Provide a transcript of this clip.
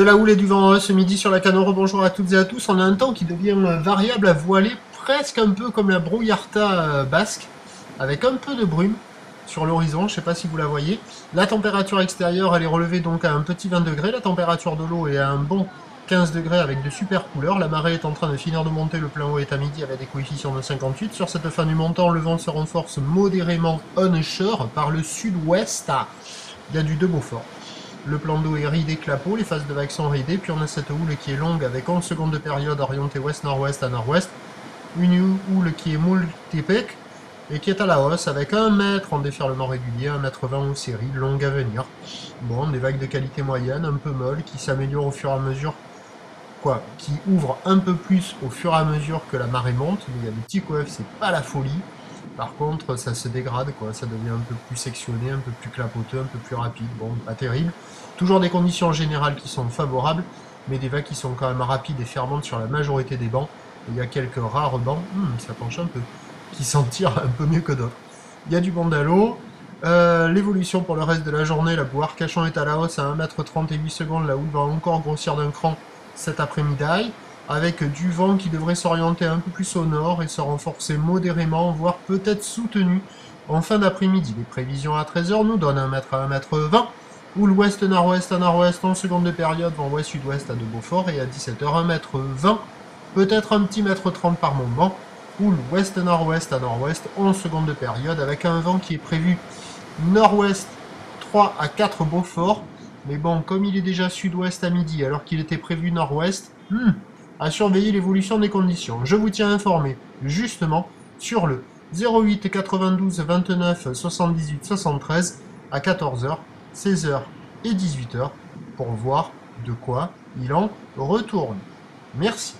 De la houle et du vent ce midi sur la Canore, bonjour à toutes et à tous. On a un temps qui devient variable à voiler, presque un peu comme la brouillarta basque, avec un peu de brume sur l'horizon, je ne sais pas si vous la voyez. La température extérieure, elle est relevée donc à un petit 20 degrés, la température de l'eau est à un bon 15 degrés avec de super couleurs. La marée est en train de finir de monter, le plein eau est à midi avec des coefficients de 58. Sur cette fin du montant, le vent se renforce modérément onshore par le sud-ouest. Il y a du de Beaufort. Le plan d'eau est ridé clapot, les phases de vagues sont ridées, puis on a cette houle qui est longue avec 11 secondes de période orientée ouest-nord-ouest à nord-ouest, une houle qui est multipec et qui est à la hausse avec 1 mètre en déferlement régulier, 1,20 m en série, longue à venir. Bon, des vagues de qualité moyenne, un peu molles, qui s'améliorent au fur et à mesure, qui ouvrent un peu plus au fur et à mesure que la marée monte, mais il y a des petits coefs, c'est pas la folie. Par contre, ça se dégrade, ça devient un peu plus sectionné, un peu plus clapoteux, un peu plus rapide. Bon, pas terrible. Toujours des conditions générales qui sont favorables, mais des vagues qui sont quand même rapides et fermantes sur la majorité des bancs. Et il y a quelques rares bancs, ça penche un peu, qui s'en tirent un peu mieux que d'autres. Il y a du bandalo. L'évolution pour le reste de la journée, la boue Arcachon est à la hausse à 1,30 m et 8 secondes, la houle va encore grossir d'un cran cet après-midi, avec du vent qui devrait s'orienter un peu plus au nord et se renforcer modérément, voire peut-être soutenu en fin d'après-midi. Les prévisions à 13 h nous donnent 1 m à 1,20 m, ou l'ouest-nord-ouest à nord-ouest en seconde de période, vent ouest-sud-ouest à de Beaufort, et à 17 h 1,20 m, peut-être un petit 1,30 m par moment, ou l'ouest-nord-ouest à nord-ouest en seconde de période, avec un vent qui est prévu nord-ouest 3 à 4 Beaufort, mais bon, comme il est déjà sud-ouest à midi, alors qu'il était prévu nord-ouest, à surveiller l'évolution des conditions. Je vous tiens informé, justement, sur le 08 92 29 78 73 à 14 h, 16 h et 18 h pour voir de quoi il en retourne. Merci.